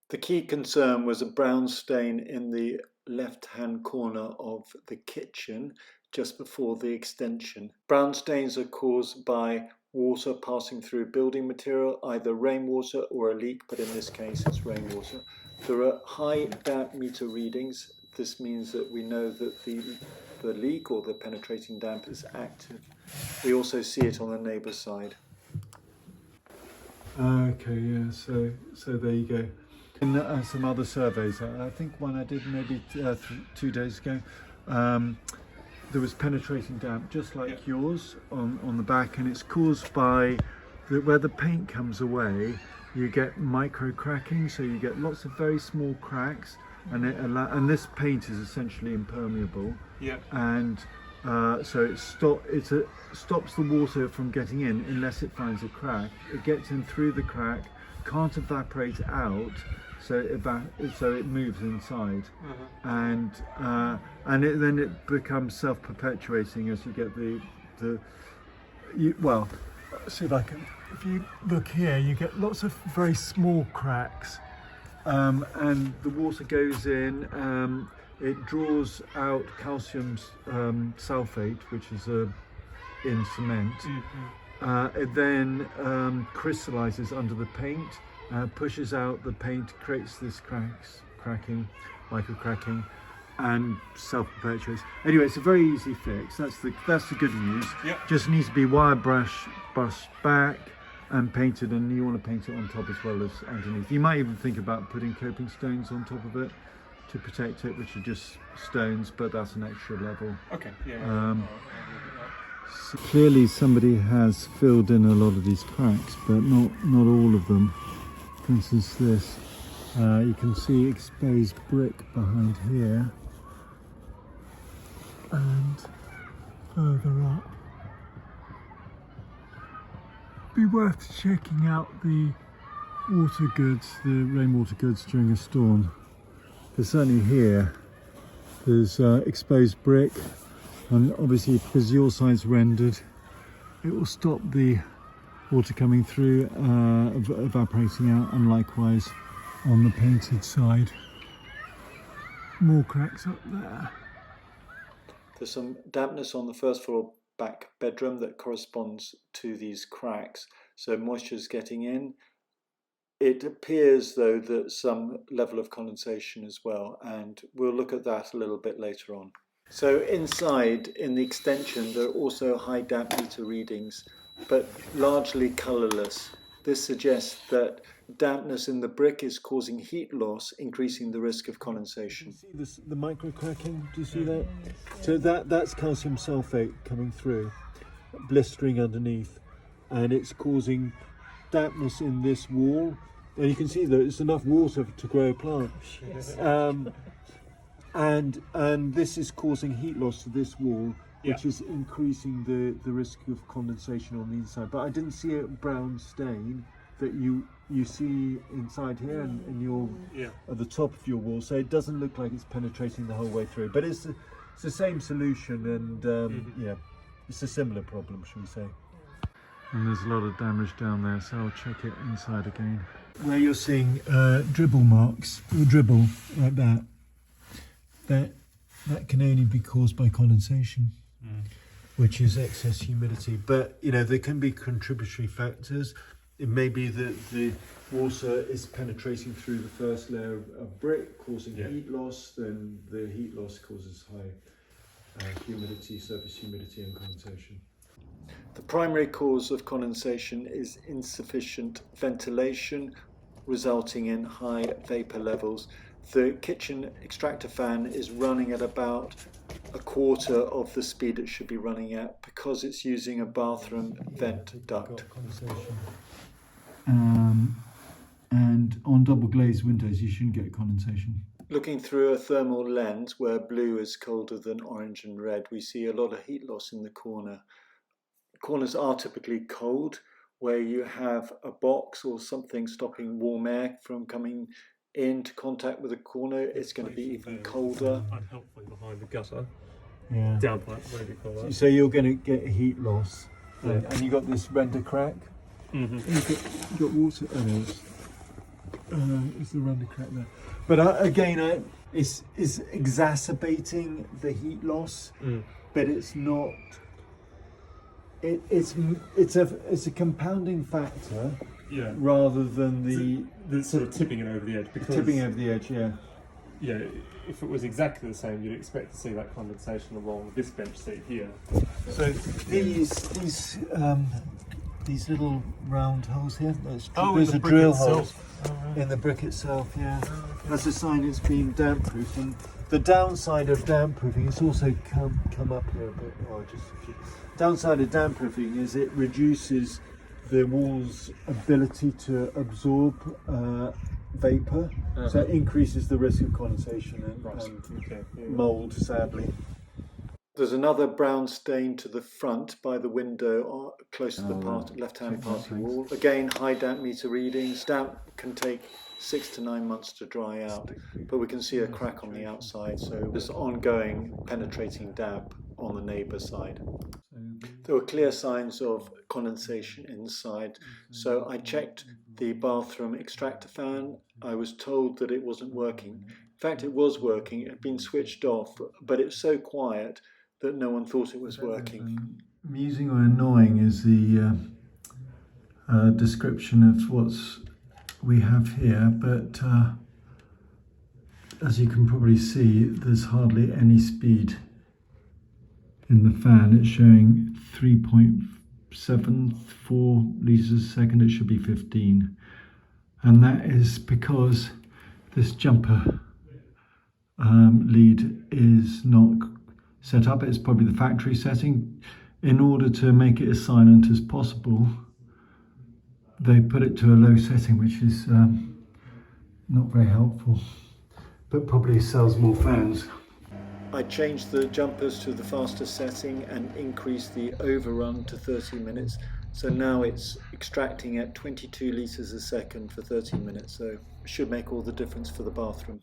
The key concern was a brown stain in the left-hand corner of the kitchen just before the extension. Brown stains are caused by water passing through building material, either rainwater or a leak, but in this case it's rainwater. There are high damp meter readings. This means that we know that the leak or the penetrating damp is active. We also see it on the neighbour side. Okay, yeah, so there you go. In some other surveys, I think one I did maybe 2 days ago, there was penetrating damp just like yours on the back, and it's caused by where the paint comes away, you get micro cracking, so you get lots of very small cracks, and this paint is essentially impermeable. Yeah. And so it stops the water from getting in unless it finds a crack. It gets in through the crack, can't evaporate out, so it moves inside, and then it becomes self-perpetuating as you get see if I can. If you look here, you get lots of very small cracks, and the water goes in. It draws out calcium sulfate, which is in cement. It then crystallizes under the paint, pushes out the paint, creates this micro cracking, and self-perpetuates. Anyway, it's a very easy fix. That's the good news. Yep. Just needs to be wire brushed back and painted, and you want to paint it on top as well as underneath. You might even think about putting coping stones on top of it to protect it, which are just stones, but that's an extra level. Okay. Yeah. So clearly somebody has filled in a lot of these cracks, but not all of them. For instance, this, you can see exposed brick behind here, and further up. Be worth checking out the water goods, the rainwater goods during a storm. Because certainly here, there's exposed brick, and obviously because your side's rendered, it will stop the water coming through, evaporating out, and likewise on the painted side. More cracks up there. There's some dampness on the first floor back bedroom that corresponds to these cracks, so moisture's getting in. It appears though that some level of condensation as well, and we'll look at that a little bit later on. So inside in the extension there are also high damp meter readings, but largely colourless. This suggests that dampness in the brick is causing heat loss, increasing the risk of condensation. Do you see the micro cracking? Do you see that? So that's calcium sulfate coming through, blistering underneath, and it's causing dampness in this wall. And you can see that it's enough water to grow a plant. And this is causing heat loss to this wall, which is increasing the risk of condensation on the inside. But I didn't see a brown stain that you see inside here and your at the top of your wall. So it doesn't look like it's penetrating the whole way through. But it's the same solution, and it's a similar problem, shall we say. And there's a lot of damage down there, so I'll check it inside again. Where you're seeing dribble marks, or dribble like that, that can only be caused by condensation, which is excess humidity. But there can be contributory factors. It may be that the water is penetrating through the first layer of brick, causing heat loss. Then the heat loss causes high humidity, surface humidity, and condensation. The primary cause of condensation is insufficient ventilation, resulting in high vapour levels. The kitchen extractor fan is running at about a quarter of the speed it should be running at because it's using a bathroom vent duct. And on double glazed windows you shouldn't get condensation. Looking through a thermal lens where blue is colder than orange and red, we see a lot of heat loss in the corner. Corners are typically cold, where you have a box or something stopping warm air from coming into contact with the corner. It's going to be even colder. Unhelpfully behind the gutter. Yeah. Downpipe, whatever you call that. So you're going to get heat loss, and you got this render crack. You've got water. It's around the crack there. But again, it's exacerbating the heat loss, but it's not. It's a compounding factor, Yeah. rather than The sort of tipping it over the edge. Because, tipping over the edge. Yeah. Yeah, if it was exactly the same, you'd expect to see that condensation along this bench seat here. So these little round holes here. Those are drill holes in the brick itself. Yeah, that's a sign it's been damp proofed. And the downside of damp proofing, it's also come up here a bit. Oh, just a few. Downside of damp proofing is it reduces the wall's ability to absorb vapor, so it increases the risk of condensation and mould, sadly. There's another brown stain to the front by the window close to the left-hand party wall. Again, high damp meter readings. Damp can take 6 to 9 months to dry out, but we can see a crack on the outside, so there's ongoing penetrating damp on the neighbour side. There were clear signs of condensation inside, so I checked the bathroom extractor fan. I was told that it wasn't working. In fact, it was working. It had been switched off, but it was so quiet that no one thought it was working. Amusing or annoying is the description of what's we have here, but as you can probably see, there's hardly any speed in the fan. It's showing 3.74 litres a second. It should be 15, and that is because this jumper lead is not set up. It's probably the factory setting. In order to make it as silent as possible, they put it to a low setting, which is not very helpful, but probably sells more fans. I changed the jumpers to the faster setting and increased the overrun to 30 minutes. So now it's extracting at 22 litres a second for 30 minutes. So it should make all the difference for the bathroom.